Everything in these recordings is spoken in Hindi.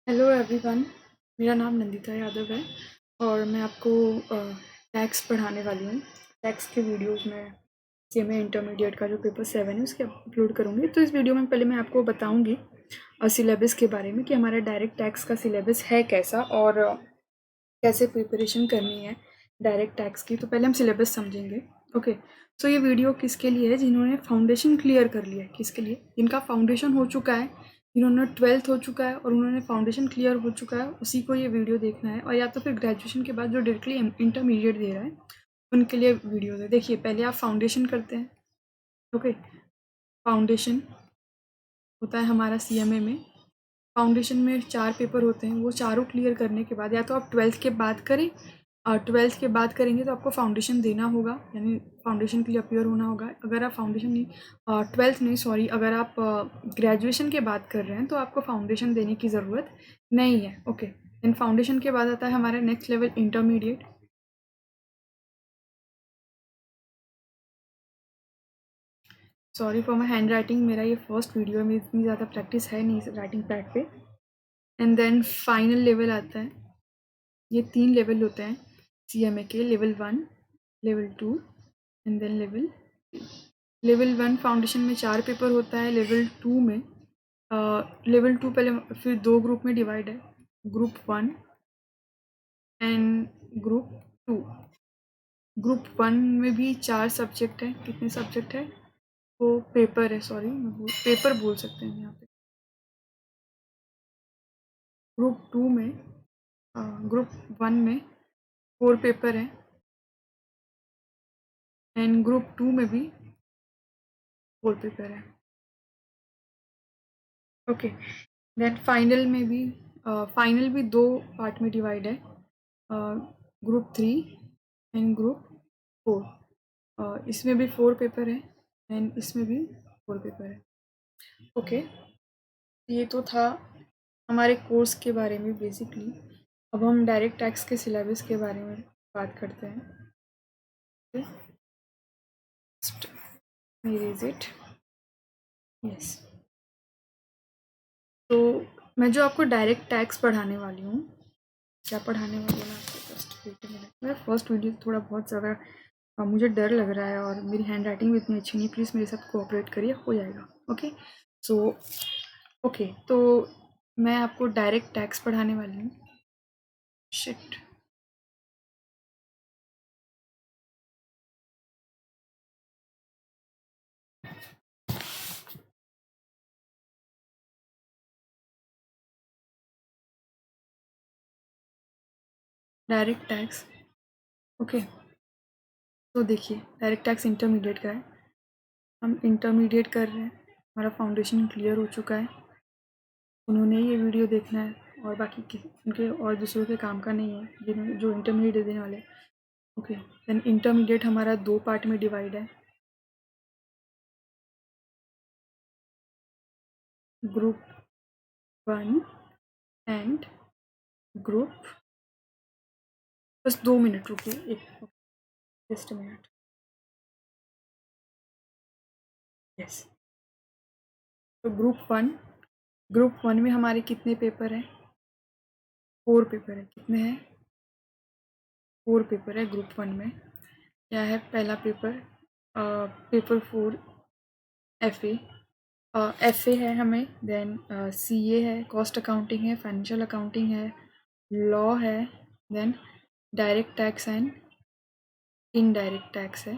हेलो एवरीवन, मेरा नाम नंदिता यादव है और मैं आपको टैक्स पढ़ाने वाली हूँ। टैक्स के वीडियोस में सीएमए इंटरमीडिएट का जो पेपर 7 है उसके अपलोड करूँगी। तो इस वीडियो में पहले मैं आपको बताऊँगी सिलेबस के बारे में कि हमारा डायरेक्ट टैक्स का सिलेबस है कैसा और कैसे प्रिपरेशन करनी है डायरेक्ट टैक्स की। तो पहले हम सिलेबस समझेंगे। ओके, सो ये वीडियो किसके लिए है? जिन्होंने फाउंडेशन क्लियर कर लिया है। किसके लिए? जिनका फाउंडेशन हो चुका है, जिन्होंने 12th हो चुका है और उन्होंने फाउंडेशन क्लियर हो चुका है, उसी को ये वीडियो देखना है। और या तो फिर ग्रेजुएशन के बाद जो डायरेक्टली इंटरमीडिएट दे रहा है उनके लिए वीडियो है। देखिए, पहले आप फाउंडेशन करते हैं। ओके, फाउंडेशन होता है हमारा सीएमए में। फाउंडेशन में 4 पेपर होते हैं, वो चारों क्लियर करने के बाद या तो आप 12th के बाद करें, 12th के बाद करेंगे तो आपको फाउंडेशन देना होगा, यानी फाउंडेशन के लिए अपीयर होना होगा। अगर आप फाउंडेशन नहीं 12th नहीं, सॉरी, अगर आप ग्रेजुएशन के बाद कर रहे हैं तो आपको फाउंडेशन देने की ज़रूरत नहीं है। ओके, देन फाउंडेशन के बाद आता है हमारा next level intermediate. Sorry for my hand writing, मेरा ये फर्स्ट वीडियो है, मेरी इतनी ज़्यादा प्रैक्टिस है नहीं राइटिंग पैड पे। एंड देन फाइनल लेवल आता है। ये 3 लेवल होते हैं सीएमए के, level 1, level 2 and then level 3। Level 1 foundation में 4 पेपर होता है। लेवल 2 में लेवल 2 पहले फिर 2 ग्रुप में डिवाइड है, ग्रुप 1 एंड ग्रुप 2। ग्रुप 1 में भी 4 सब्जेक्ट है। कितने सब्जेक्ट है? वो पेपर है, सॉरी पेपर बोल सकते हैं यहाँ पे। ग्रुप 2 में ग्रुप 1 में 4 पेपर है एंड ग्रुप 2 में भी 4 पेपर है। ओके, देन फाइनल में भी फाइनल भी 2 पार्ट में डिवाइड है, ग्रुप 3 एंड ग्रुप 4। इसमें भी 4 पेपर है एंड इसमें भी 4 पेपर है। ओके, ये तो था हमारे कोर्स के बारे में बेसिकली। अब हम डायरेक्ट टैक्स के सिलेबस के बारे में बात करते हैं। Erase it, yes. तो मैं जो आपको डायरेक्ट टैक्स पढ़ाने वाली हूँ, क्या पढ़ाने वाली हूँ मैं आपको, फर्स्ट वेट मिनट। मेरा फर्स्ट वीडियो थोड़ा बहुत ज़्यादा मुझे डर लग रहा है और मेरी हैंड राइटिंग भी इतनी अच्छी नहीं, प्लीज़ मेरे साथ कोऑपरेट करिए, हो जाएगा। ओके, सो ओके, तो मैं आपको डायरेक्ट टैक्स पढ़ाने वाली हूँ। Shit, direct tax. ओके, तो देखिए, डायरेक्ट टैक्स इंटरमीडिएट का है। हम इंटरमीडिएट कर रहे हैं, हमारा फाउंडेशन क्लियर हो चुका है। उन्होंने ये वीडियो देखना है और बाकी उनके और दूसरों के काम का नहीं है, जिन्होंने जो इंटरमीडिएट देने वाले। ओके, देन इंटरमीडिएट हमारा 2 पार्ट में डिवाइड है, ग्रुप 1 एंड ग्रुप। बस 2 मिनट रुकिए, एक जस्ट अ मिनट। यस, तो ग्रुप 1 में हमारे कितने पेपर हैं? 4 पेपर है। कितने हैं? 4 पेपर है ग्रुप 1 में। क्या है पहला पेपर? पेपर 4 एफ ए है हमें, देन CA है, कॉस्ट अकाउंटिंग है, फाइनेंशियल अकाउंटिंग है, लॉ है, then direct tax and indirect tax है।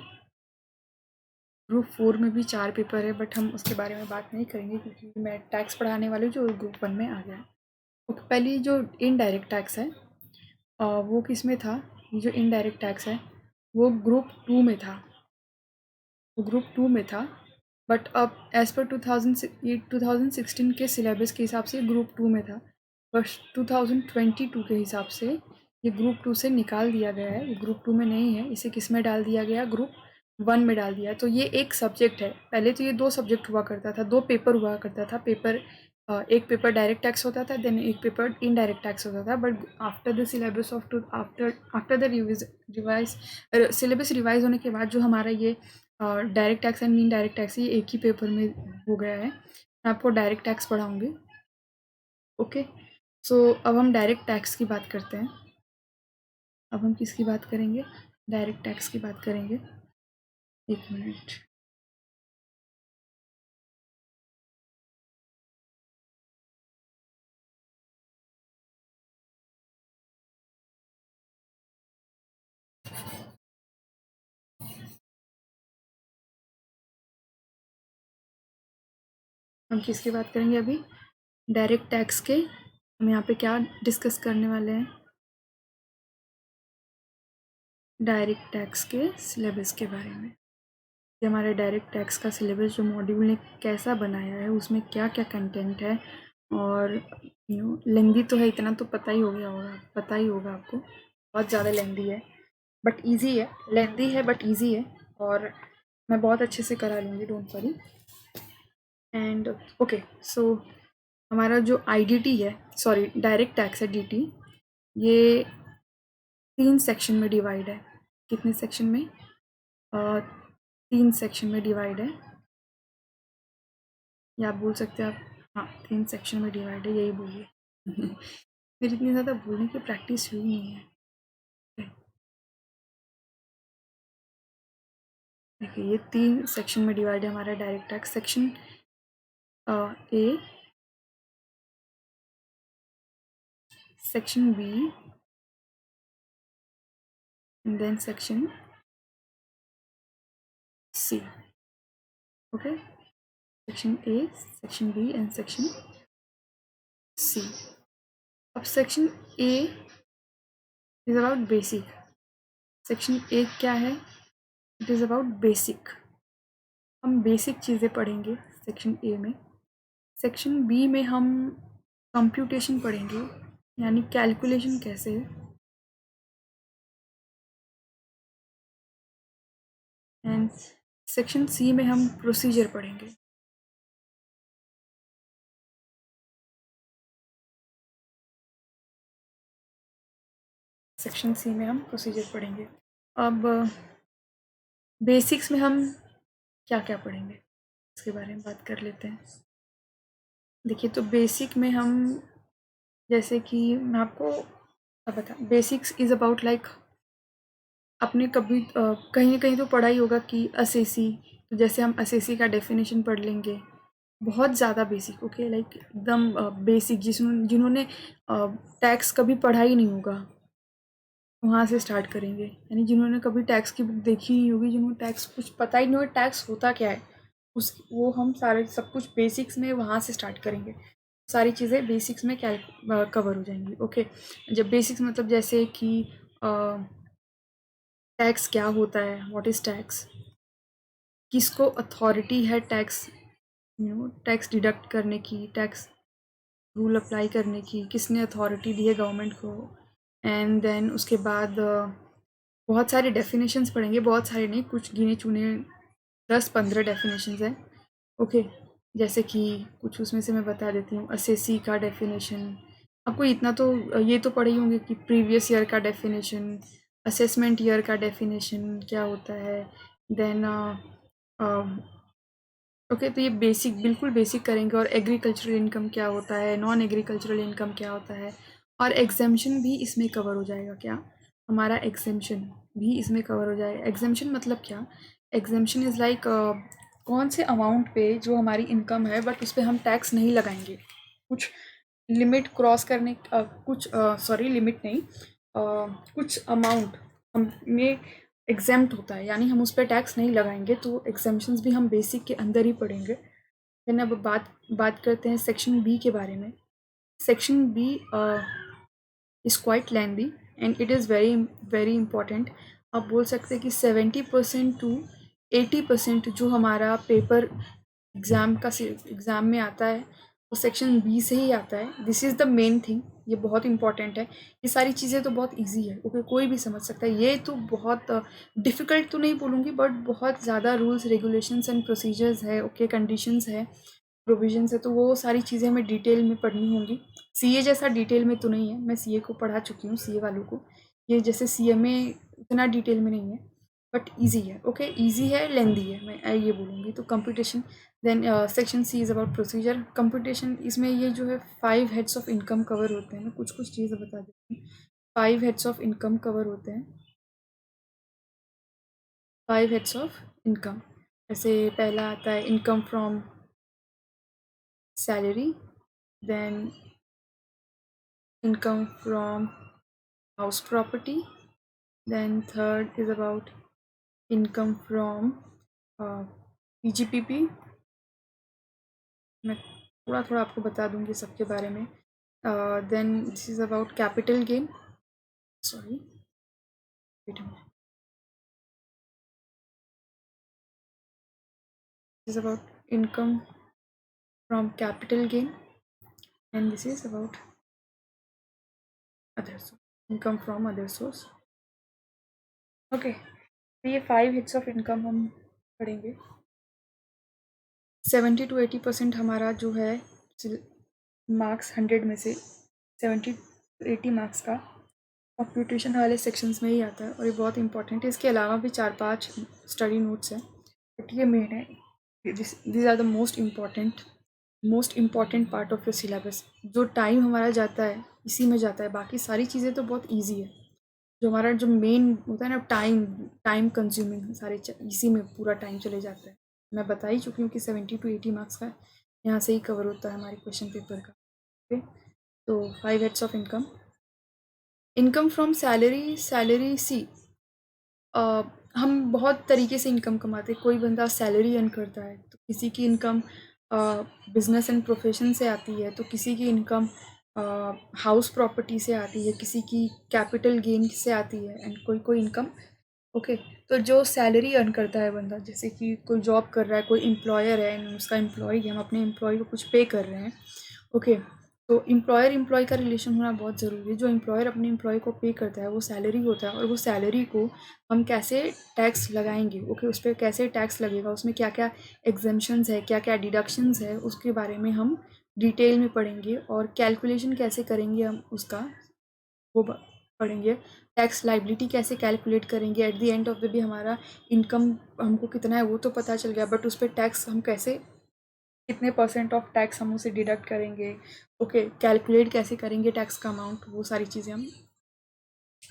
ग्रुप 4 में भी 4 पेपर है, बट हम उसके बारे में बात नहीं करेंगे क्योंकि मैं टैक्स पढ़ाने वाली हूँ जो ग्रुप 1 में आ गया है। ओके, पहली जो इनडायरेक्ट टैक्स है वो किस में था? ये जो इनडायरेक्ट टैक्स है वो ग्रुप 2 में था, वो ग्रुप 2 में था, बट अब एज़ पर 2016 के सिलेबस के हिसाब से ग्रुप 2 में था, बट 2022 के हिसाब से ये ग्रुप 2 से निकाल दिया गया है। ये ग्रुप 2 में नहीं है, इसे किस में डाल दिया गया? ग्रुप 1 में डाल दिया। तो ये एक सब्जेक्ट है। पहले तो ये 2 सब्जेक्ट हुआ करता था, 2 पेपर हुआ करता था। एक पेपर डायरेक्ट टैक्स होता था, देन एक पेपर इनडायरेक्ट टैक्स होता था। But after the syllabus of after the revise syllabus revise होने के बाद जो हमारा ये direct tax and indirect tax ये एक ही पेपर में हो गया है। मैं आपको डायरेक्ट टैक्स पढ़ाऊँगी। ओके, अब हम डायरेक्ट टैक्स की बात करते हैं। अब हम किसकी बात करेंगे? डायरेक्ट टैक्स की बात करेंगे। एक मिनट। हम किसकी बात करेंगे अभी? डायरेक्ट टैक्स के। हम यहाँ पे क्या डिस्कस करने वाले हैं? डायरेक्ट टैक्स के सिलेबस के बारे में। ये हमारे डायरेक्ट टैक्स का सिलेबस जो मॉड्यूल ने कैसा बनाया है, उसमें क्या क्या कंटेंट है, और लेंदी तो है, इतना तो पता ही हो गया होगा, पता ही होगा आपको। बहुत ज़्यादा लेंदी है बट इजी है, लेंदी है बट इजी है, और मैं बहुत अच्छे से करा लूँगी, डोंट वरी। एंड ओके, सो हमारा जो आईडीटी है, सॉरी डायरेक्ट टैक्स है डीटी, ये 3 सेक्शन में डिवाइड है। कितने सेक्शन में? 3 सेक्शन में डिवाइड है, या आप बोल सकते हैं आप, हाँ 3 सेक्शन में डिवाइड है, यही बोलिए। मेरी इतनी ज़्यादा बोलने की प्रैक्टिस हुई नहीं है। देखिए ये 3 सेक्शन में डिवाइड है हमारा direct tax. Section A, section B, and then section C. Okay, section A, section B and section C. अब section A is about basic. Section A क्या है? It is about basic. हम बेसिक चीज़ें पढ़ेंगे सेक्शन ए में। सेक्शन बी में हम कंप्यूटेशन पढ़ेंगे, यानी कैलकुलेशन कैसे है। एंड सेक्शन सी में हम प्रोसीजर पढ़ेंगे। सेक्शन सी में हम प्रोसीजर पढ़ेंगे। अब बेसिक्स में हम क्या क्या पढ़ेंगे इसके बारे में बात कर लेते हैं। देखिए, तो बेसिक में हम, जैसे कि मैं आपको अब बता, बेसिक्स इज़ अबाउट लाइक, आपने कभी कहीं ना कहीं तो पढ़ा ही होगा कि असेसी, तो जैसे हम असेसी का डेफिनेशन पढ़ लेंगे, बहुत ज़्यादा बेसिक। ओके, लाइक एकदम बेसिक, जिन्होंने टैक्स कभी पढ़ा ही नहीं होगा, वहाँ से स्टार्ट करेंगे। यानी जिन्होंने कभी टैक्स की बुक देखी नहीं होगी, जिन्होंने टैक्स कुछ पता ही नहीं होगा टैक्स होता क्या है, उस वो हम सारे सब कुछ बेसिक्स में वहाँ से स्टार्ट करेंगे। सारी चीज़ें बेसिक्स में कवर हो जाएंगी। ओके, जब बेसिक्स मतलब जैसे कि टैक्स क्या होता है, व्हाट इज़ टैक्स, किसको अथॉरिटी है टैक्स टैक्स डिडक्ट करने की, टैक्स रूल अप्लाई करने की, किसने अथॉरिटी दी है गवर्नमेंट को। एंड देन उसके बाद बहुत सारे डेफिनेशंस पढ़ेंगे, बहुत सारे नहीं, कुछ गिने चुने 10-15 डेफिनेशंस हैं। ओके, जैसे कि कुछ उसमें से मैं बता देती हूँ। असेसी का डेफिनेशन आपको इतना तो ये तो पढ़े ही होंगे कि प्रीवियस ईयर का डेफिनेशन, असेसमेंट ईयर का डेफिनेशन क्या होता है। देन ओके, तो ये बेसिक, बिल्कुल बेसिक करेंगे। और एग्रीकल्चरल इनकम क्या होता है, नॉन एग्रीकल्चरल इनकम क्या होता है, और एग्जेम्पशन भी इसमें कवर हो जाएगा। क्या हमारा एग्जेम्पशन भी इसमें कवर हो जाएगा। एग्जेम्पशन मतलब क्या? एग्जेम्पशन इज़ लाइक कौन से अमाउंट पे जो हमारी इनकम है बट उस पर हम टैक्स नहीं लगाएंगे, कुछ लिमिट क्रॉस करने, कुछ सॉरी लिमिट नहीं, कुछ अमाउंट हमें एग्जेम्प्ट होता है, यानी हम उस पर टैक्स नहीं लगाएंगे, तो एग्जेम्पशंस भी हम बेसिक के अंदर ही पढ़ेंगे। देन अब बात करते हैं सेक्शन बी के बारे में। Section B is quite lengthy and it is very very important. आप बोल सकते हैं कि 70% टू 80% जो हमारा पेपर एग्ज़ाम में आता है वो सेक्शन बी से ही आता है। This is the main thing, ये बहुत इंपॉर्टेंट है। ये सारी चीज़ें तो बहुत इजी है, ओके, कोई भी समझ सकता है। ये तो बहुत डिफ़िकल्ट तो नहीं बोलूँगी, बट बहुत ज़्यादा रूल्स रेगुलेशंस एंड प्रोसीजर्स है, ओके, कंडीशंस है, प्रोविजंस है, तो वो सारी चीज़ें हमें डिटेल में पढ़नी होंगी। सीए जैसा डिटेल में तो नहीं है, मैं सीए को पढ़ा चुकी हूँ, सीए वालों को। ये जैसे सीए में इतना डिटेल में नहीं है, बट ईजी है। ओके, ईजी है, लेंदी है, मैं ये बोलूँगी। तो computation, then section C is about procedure. Computation, इसमें ये जो है 5 हेड्स ऑफ इनकम कवर होते हैं। मैं कुछ कुछ चीज़ें बता देती हूँ। 5 हेड्स ऑफ इनकम कवर होते हैं। 5 हेड्स ऑफ इनकम, जैसे पहला आता है income from salary, then income from house property, then third is about income from PGPP. मैं थोड़ा थोड़ा आपको बता दूंगी सबके बारे में। Then this is about capital gain, sorry wait a minute, this is about income from capital gain, and this is about other source, income from other source. Okay, तो ये 5 हिट्स ऑफ इनकम हम पढ़ेंगे। 70 to 80% हमारा जो है मार्क्स 100 में से 70 to 80 मार्क्स का कंप्यूटेशन वाले सेक्शंस में ही आता है, और ये बहुत इंपॉर्टेंट है। इसके अलावा भी 4-5 स्टडी नोट्स हैं, बट ये मेन है। This are the most important part of your syllabus. जो टाइम हमारा जाता है इसी में जाता है, बाकी सारी चीज़ें तो बहुत ईजी है। जो हमारा जो मेन होता है ना, टाइम कंज्यूमिंग, सारे इसी में पूरा टाइम चले जाता है। मैं बता ही चुकी हूँ कि 70 to 80 मार्क्स का यहाँ से ही कवर होता है हमारे क्वेश्चन पेपर का। ओके, तो 5 heads of income. Income from salary सी, हम बहुत तरीके से इनकम कमाते हैं। कोई बंदा सैलरी अर्न करता है, तो किसी की इनकम बिजनेस एंड प्रोफेशन से आती है, तो किसी की इनकम हाउस प्रॉपर्टी से आती है, किसी की कैपिटल गेन से आती है, एंड कोई कोई इनकम। ओके, तो जो सैलरी अर्न करता है बंदा, जैसे कि कोई जॉब कर रहा है, कोई एम्प्लॉयर है एंड उसका एम्प्लॉय है, हम अपने एम्प्लॉय को कुछ पे कर रहे हैं। ओके, तो एम्प्लॉयर एम्प्लॉय का रिलेशन होना बहुत ज़रूरी है। जो एम्प्लॉयर अपने एम्प्लॉय को पे करता है वो सैलरी होता है, और वो सैलरी को हम कैसे टैक्स लगाएंगे, ओके, उस पर कैसे टैक्स लगेगा, उसमें क्या क्या एग्जेम्पशंस है, क्या क्या डिडक्शंस है, उसके बारे में हम डिटेल में पढ़ेंगे। और कैलकुलेशन कैसे करेंगे हम उसका, वो पढ़ेंगे। टैक्स लाइबिलिटी कैसे कैलकुलेट करेंगे, at the end of the day हमारा इनकम हमको कितना है वो तो पता चल गया, बट उस पर टैक्स हम कैसे, कितने परसेंट ऑफ टैक्स हम उसे डिडक्ट करेंगे, ओके, कैलकुलेट कैसे करेंगे टैक्स का अमाउंट, वो सारी चीज़ें हम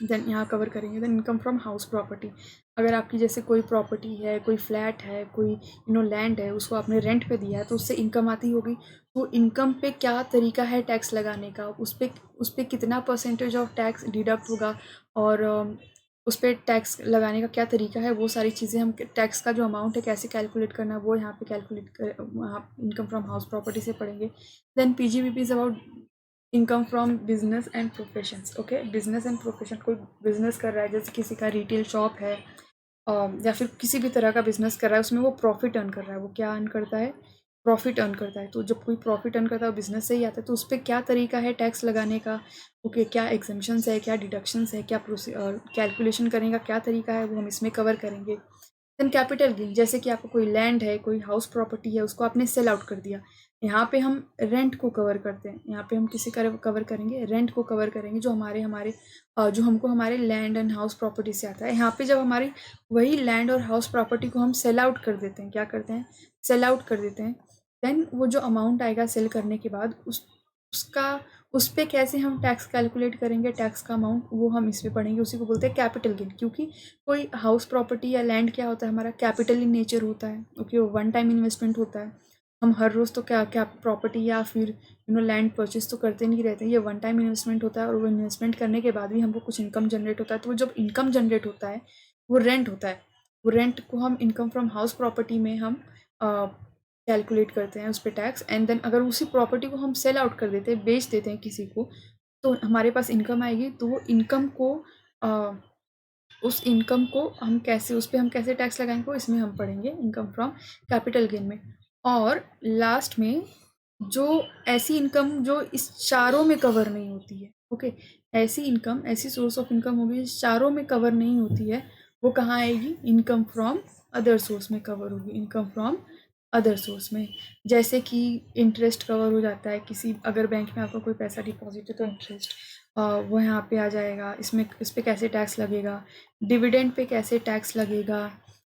देन यहाँ कवर करेंगे। Then income from house property, अगर आपकी जैसे कोई प्रॉपर्टी है, कोई फ्लैट है, कोई लैंड है, उसको आपने रेंट पे दिया है, तो उससे इनकम आती होगी। तो इनकम पे क्या तरीका है टैक्स लगाने का, उस पर कितना परसेंटेज ऑफ टैक्स डिडक्ट होगा, और उस पर टैक्स लगाने का क्या तरीका है, वो सारी चीज़ें हम, टैक्स का जो अमाउंट है कैसे कैलकुलेट करना है, वो यहाँ पे कैलकुलेट कर, वहाँ इनकम फ्रॉम हाउस प्रॉपर्टी से पढ़ेंगे। Then PGBP is about income from business and professions. Okay, business and profession, कोई बिजनेस कर रहा है, जैसे किसी का रिटेल शॉप है, या फिर किसी भी तरह का बिजनेस कर रहा है, उसमें वो प्रॉफिट अर्न कर रहा है, वो क्या अर्न करता है, प्रॉफिट अर्न करता है। तो जब कोई प्रॉफिट अर्न करता है बिजनेस से ही आता है, तो उस पर क्या तरीका है टैक्स लगाने का, ओके, क्या एग्जेम्पशंस है, क्या डिडक्शंस है, क्या कैलकुलेशन करने का क्या तरीका है, वो हम इसमें कवर करेंगे। देन कैपिटल गेन, जैसे कि आपको कोई लैंड है, कोई हाउस प्रॉपर्टी है, उसको आपने सेल आउट कर दिया, यहाँ पे हम रेंट को कवर करते हैं। यहाँ पे हम किसी कवर करेंगे, रेंट को कवर करेंगे, जो हमारे हमारे जो हमको हमारे लैंड एंड हाउस प्रॉपर्टी से आता है। यहाँ पे जब हमारी वही लैंड और हाउस प्रॉपर्टी को हम सेल आउट कर देते हैं, क्या करते हैं, सेल आउट कर देते हैं, देन वो जो अमाउंट आएगा सेल करने के बाद, उसका उस पर कैसे हम टैक्स कैलकुलेट करेंगे, टैक्स का अमाउंट, वो हम इसमें पढ़ेंगे। उसी को बोलते हैं कैपिटल गेन, क्योंकि कोई हाउस प्रॉपर्टी या लैंड क्या होता है, हमारा कैपिटल इन नेचर होता है। ओके, वो वन टाइम इन्वेस्टमेंट होता है। हम हर रोज़ तो क्या क्या प्रॉपर्टी या फिर लैंड परचेज तो करते नहीं रहते, ये वन टाइम इन्वेस्टमेंट होता है, और वो इन्वेस्टमेंट करने के बाद भी हमको कुछ इनकम जनरेट होता है। तो वो जब इनकम जनरेट होता है, वो रेंट होता है। वो रेंट को हम इनकम फ्रॉम हाउस प्रॉपर्टी में हम कैलकुलेट करते हैं, उस पर टैक्स। एंड देन अगर उसी प्रॉपर्टी को हम सेल आउट कर देते हैं, बेच देते हैं किसी को, तो हमारे पास इनकम आएगी। तो वो इनकम को उस इनकम को हम कैसे, उस पर हम कैसे टैक्स लगाएंगे, वो इसमें हम पढ़ेंगे इनकम फ्रॉम कैपिटल गेन में। और लास्ट में जो ऐसी इनकम जो इस चारों में कवर नहीं होती है, ओके, ऐसी इनकम, ऐसी सोर्स ऑफ इनकम होगी इस चारों में कवर नहीं होती है, वो कहाँ आएगी, इनकम फ्रॉम अदर सोर्स में कवर होगी, इनकम फ्रॉम अदर सोर्स में। जैसे कि इंटरेस्ट कवर हो जाता है किसी, अगर बैंक में आपका कोई पैसा डिपॉजिट है तो इंटरेस्ट, वो यहाँ पे आ जाएगा। इसमें इस पे कैसे टैक्स लगेगा, डिविडेंड पे कैसे टैक्स लगेगा,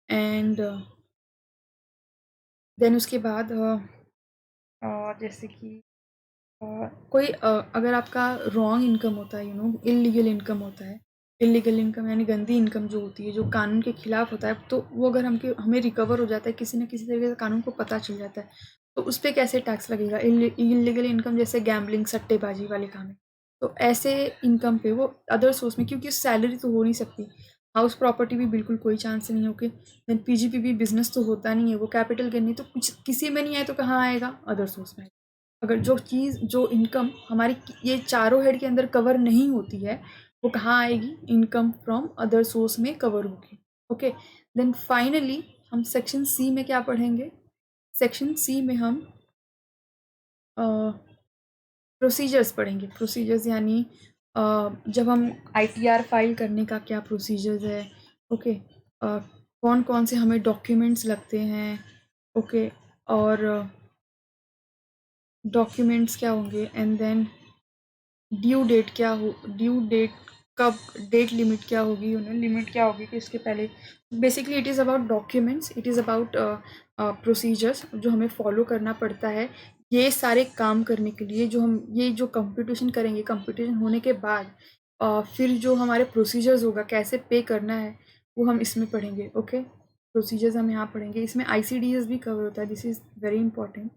एंड देन उसके बाद जैसे कि कोई अगर आपका रॉन्ग इनकम होता है, इलीगल इनकम होता है, इलीगल इनकम यानी गंदी इनकम जो होती है, जो कानून के खिलाफ होता है, तो वो अगर हमें रिकवर हो जाता है किसी न किसी तरीके से, कानून को पता चल जाता है, तो उस पर कैसे टैक्स लगेगा। इलीगल इनकम जैसे गैम्बलिंग, सट्टेबाजी वाले काम है, तो ऐसे इनकम पे वो अदर सोर्स में, क्योंकि सैलरी तो हो नहीं सकती, हाउस प्रॉपर्टी भी बिल्कुल कोई चांस नहीं है। ओके, देन पीजीपीबी बिजनेस तो होता नहीं है, वो कैपिटल गेन नहीं, तो कुछ किसी में नहीं आए तो कहाँ आएगा, अदर सोर्स में। अगर जो चीज़, जो इनकम हमारी ये चारों हेड के अंदर कवर नहीं होती है, वो कहाँ आएगी, इनकम फ्रॉम अदर सोर्स में कवर होगी। ओके, देन फाइनली हम सेक्शन सी में क्या पढ़ेंगे। सेक्शन सी में हम प्रोसीजर्स पढ़ेंगे। प्रोसीजर्स यानी जब हम आईटीआर फाइल करने का क्या प्रोसीजर्स है। ओके, कौन कौन से हमें डॉक्यूमेंट्स लगते हैं। ओके, और डॉक्यूमेंट्स क्या होंगे, एंड देन ड्यू डेट क्या हो, ड्यू डेट कब, डेट लिमिट क्या होगी, लिमिट क्या होगी कि इसके पहले। Basically it is about documents, it is about procedures जो हमें फॉलो करना पड़ता है ये सारे काम करने के लिए। जो हम ये जो कंपटीशन करेंगे, कंपटीशन होने के बाद फिर जो हमारे प्रोसीजर्स होगा, कैसे पे करना है, वो हम इसमें पढ़ेंगे। ओके, प्रोसीजर्स हम यहाँ पढ़ेंगे। इसमें आईसीडीएस भी कवर होता है, this is very important.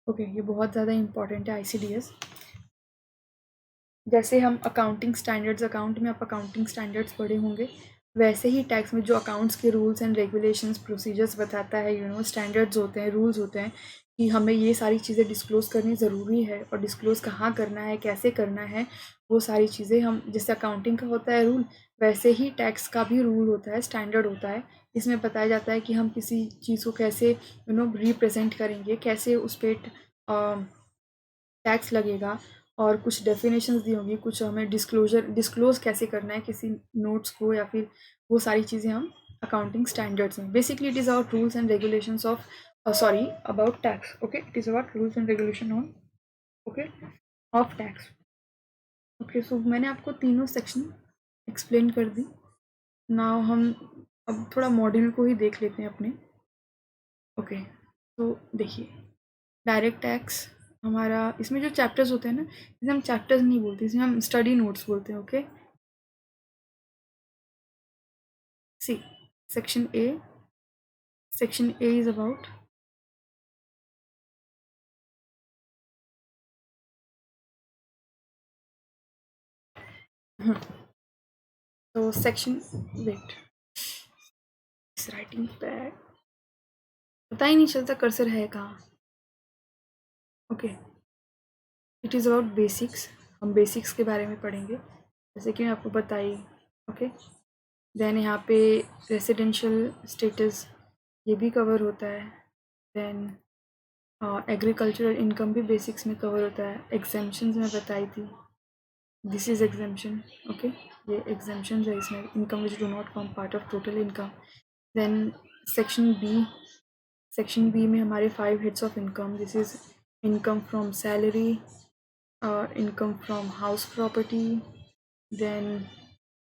Okay, ये बहुत ज़्यादा इंपॉर्टेंट है आईसीडीएस। जैसे हम अकाउंटिंग स्टैंडर्ड्स, अकाउंट में आप अकाउंटिंग स्टैंडर्ड्स पढ़े होंगे, वैसे ही टैक्स में जो अकाउंट्स के रूल्स एंड रेगुलेशंस, प्रोसीजर्स बताता है, स्टैंडर्ड्स होते हैं, रूल्स होते हैं कि हमें ये सारी चीज़ें डिस्क्लोज़ करनी ज़रूरी है, और डिस्क्लोज़ कहाँ करना है, कैसे करना है, वो सारी चीज़ें हम, जैसे अकाउंटिंग का होता है रूल, वैसे ही टैक्स का भी रूल होता है, स्टैंडर्ड होता है। इसमें बताया जाता है कि हम किसी चीज़ को कैसे रिप्रेजेंट करेंगे, कैसे उस पर टैक्स लगेगा, और कुछ डेफिनेशंस दी होंगी, कुछ हमें डिस्क्लोज कैसे करना है किसी नोट्स को, या फिर वो सारी चीज़ें हम अकाउंटिंग स्टैंडर्ड्स में। Basically it is about rules and regulations of sorry about tax. Okay, it is about rules and regulation on okay of tax. Okay, so मैंने आपको तीनों सेक्शन एक्सप्लेन कर दी। नाउ हम अब थोड़ा मॉड्यूल को ही देख लेते हैं अपने। ओके, तो देखिए, डायरेक्ट टैक्स हमारा, इसमें जो चैप्टर्स होते हैं ना, इसे हम चैप्टर्स नहीं बोलते, इसे हम स्टडी नोट्स बोलते हैं। Okay, C section A is about तो सेक्शन, वेट, इस राइटिंग पैड पता ही नहीं चलता कर्सर है कहाँ। Okay, it is about basics, हम बेसिक्स के बारे में पढ़ेंगे, जैसे कि मैं आपको बताई। ओके, देन यहाँ पे रेसिडेंशियल स्टेटस ये भी कवर होता है। देन एग्रीकल्चरल इनकम भी बेसिक्स में कवर होता है। एग्जेम्पशंस मैं बताई थी, दिस इज एग्जेम्पशन। ओके, ये एग्जेम्पशंस है इसमें, income which do not form part of total income. Then section B में हमारे 5 heads of income, this is income from salary, income from house property, then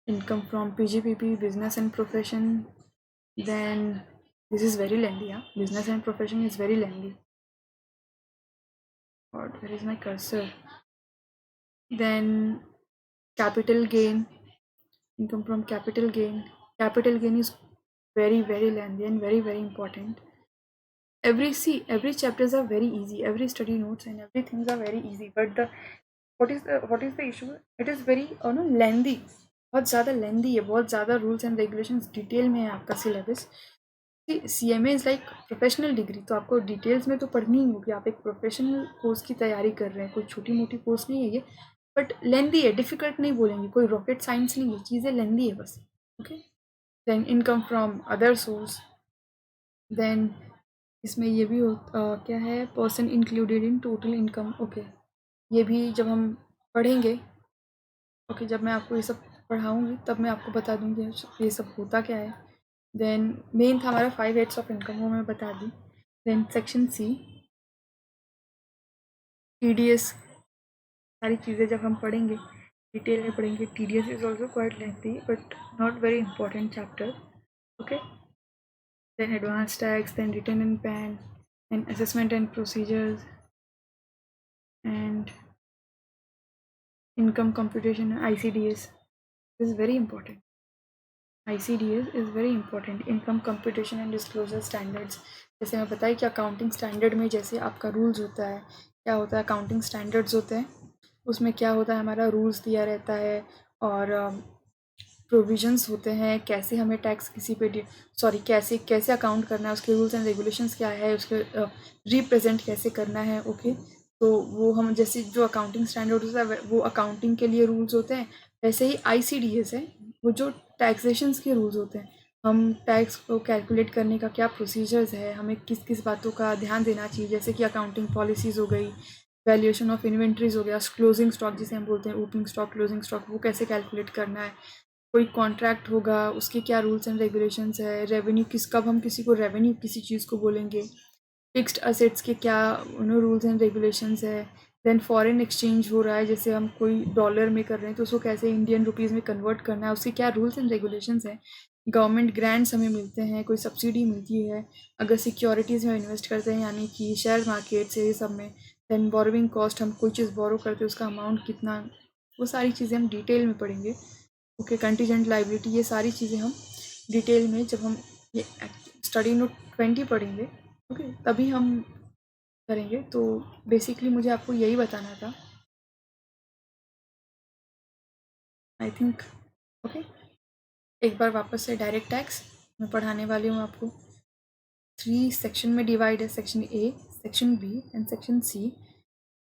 income from PGPP, business and profession. Then this is very lengthy, business and profession is very लेंदी, और where is my cursor? Then capital gain, income from capital gain. Capital gain is very lengthy and very important. Every chapters are very easy, every study notes and everything are very easy, but the what is the issue, it is very lengthy, बहुत ज़्यादा लेंदी है, बहुत ज़्यादा रूल्स एंड रेगुलेशंस डिटेल में है आपका syllabus. CMA is like professional degree, तो आपको डिटेल्स में तो पढ़नी ही होगी, आप एक प्रोफेशनल कोर्स की तैयारी कर रहे हैं, कोई छोटी मोटी कोर्स नहीं है ये, बट लेंदी है, डिफ़िकल्ट नहीं बोलेंगे, कोई रॉकेट साइंस नहीं है, चीज़ें लेंदी है बस। Okay, then income from other source, then इसमें ये भी क्या है, person included in total income. Okay, ये भी जब हम पढ़ेंगे, ओके, जब मैं आपको ये सब पढ़ाऊँगी तब मैं आपको बता दूँगी ये सब होता क्या है। देन मेन था हमारा 5 हेड्स ऑफ इनकम, वो मैं बता दी। देन सेक्शन सी, TDS, सारी चीज़ें जब हम पढ़ेंगे डिटेल में पढ़ेंगे. TDS is also quite lengthy but not very important chapter. Okay, then advanced tax, then written in PAN, and assessment and procedures, and income computation, ICDS. This is very important. ICDS is very important. Income computation and disclosure standards. जैसे मैं बताया कि अकाउंटिंग स्टैंडर्ड में जैसे आपका रूल्स होता है, क्या होता है अकाउंटिंग स्टैंडर्ड्स होते हैं, उसमें क्या होता है हमारा रूल्स दिया रहता है और प्रोविजंस होते हैं, कैसे हमें टैक्स किसी पे कैसे कैसे अकाउंट करना है, उसके रूल्स एंड रेगुलेशंस क्या है, उसके रिप्रेजेंट कैसे करना है. ओके, तो वो हम जैसे जो अकाउंटिंग स्टैंडर्ड होता है वो अकाउंटिंग के लिए रूल्स होते हैं. वैसे ही ICDS है वो जो टैक्सेशंस के रूल्स होते हैं. हम टैक्स को कैलकुलेट करने का क्या प्रोसीजर्स है, हमें किस किस बातों का ध्यान देना चाहिए, जैसे कि अकाउंटिंग पॉलिसीज़ हो गई, वैल्यूएशन ऑफ इन्वेंट्रीज हो गया, क्लोजिंग स्टॉक जिसे हम बोलते हैं, ओपनिंग स्टॉक, क्लोजिंग स्टॉक, वो कैसे कैलकुलेट करना है. कोई कॉन्ट्रैक्ट होगा उसके क्या रूल्स एंड रेगुलेशंस है, रेवेन्यू कब हम किसी को रेवेन्यू किसी चीज़ को बोलेंगे, फिक्स्ड असेट्स के क्या रूल्स एंड रेगुलेशंस है. देन फॉरेन एक्सचेंज हो रहा है, जैसे हम कोई डॉलर में कर रहे हैं तो उसको कैसे इंडियन रुपीज़ में कन्वर्ट करना है, उसके क्या रूल्स एंड रेगुलेशंस है. गवर्नमेंट ग्रांट्स हमें मिलते हैं, कोई सब्सिडी मिलती है अगर सिक्योरिटीज़ में इन्वेस्ट करते हैं, यानी कि शेयर मार्केट से, ये सब में. देन बोरोइंग कॉस्ट, हम कोई चीज़ बोरो करते हैं उसका अमाउंट कितना, वो सारी चीज़ें हम डिटेल में पढ़ेंगे. ओके, कंटीजेंट लाइबिलिटी, ये सारी चीज़ें हम डिटेल में जब हम ये स्टडी नोट 20 पढ़ेंगे, ओके, तभी हम करेंगे. तो बेसिकली मुझे आपको यही बताना था, आई थिंक. ओके, एक बार वापस से डायरेक्ट टैक्स मैं पढ़ाने वाली हूँ आपको. 3 सेक्शन में डिवाइड है, section A, section B and section C.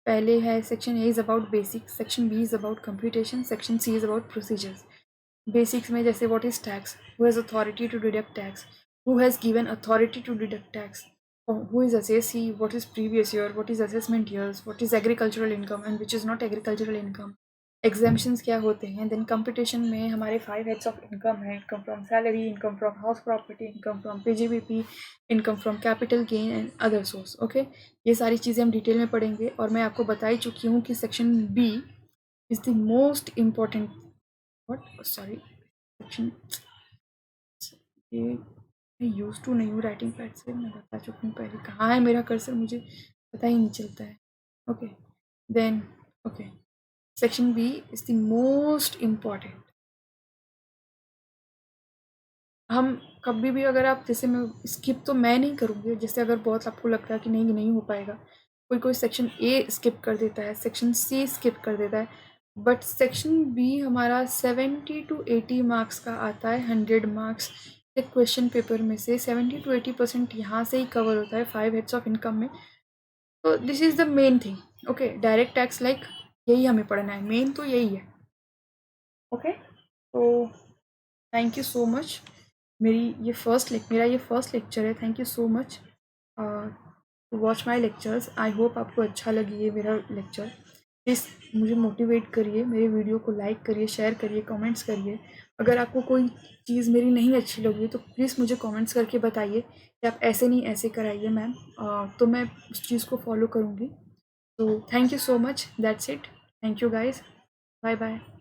पहले है section A is about basic, section B is about computation, section C is about procedures. Basics में जैसे what is tax, who has authority to deduct tax, who has given authority to deduct tax, who is assessee, what is previous year, what is assessment years, what is agricultural income and which is not agricultural income, exemptions क्या होते हैं. देन कंपटीशन में हमारे 5 हेड्स ऑफ इनकम है, income from salary, income from house property, income from PGBP, income from capital gain and other source. Okay, ये सारी चीज़ें हम डिटेल में पढ़ेंगे और मैं आपको बता ही चुकी हूँ कि section B is the most important. Section ये मैं यूज़ टू नहीं हूँ राइटिंग पैड से, मैं बता चुकी हूँ पहले. कहाँ है मेरा कर्सर, मुझे पता ही नहीं चलता है. Okay, then okay, section B is the most important. हम कभी भी अगर आप जैसे, मैं स्किप तो मैं नहीं करूँगी, जैसे अगर बहुत आपको लगता है कि नहीं हो पाएगा, कोई सेक्शन A स्किप कर देता है, सेक्शन C स्किप कर देता है, बट सेक्शन B हमारा 70 to 80 मार्क्स का आता है. 100 मार्क्स एक क्वेश्चन पेपर में से 70 to 80% यहाँ से ही कवर होता है 5 हेड्स ऑफ इनकम में. तो this is the main thing. Okay, direct tax like यही हमें पढ़ना है, मेन तो यही है. ओके, तो थैंक यू सो मच. मेरा ये फर्स्ट लेक्चर है. Thank you so much to watch my lectures. I hope आपको अच्छा लगी ये मेरा लेक्चर. प्लीज़ मुझे मोटिवेट करिए, मेरे वीडियो को लाइक करिए, शेयर करिए, कमेंट्स करिए. अगर आपको कोई चीज़ मेरी नहीं अच्छी लगी तो प्लीज़ मुझे कमेंट्स करके बताइए कि आप ऐसे नहीं ऐसे कराइए मैम, तो मैं उस चीज़ को फॉलो करूँगी. तो thank you so much. That's it. Thank you guys. Bye bye.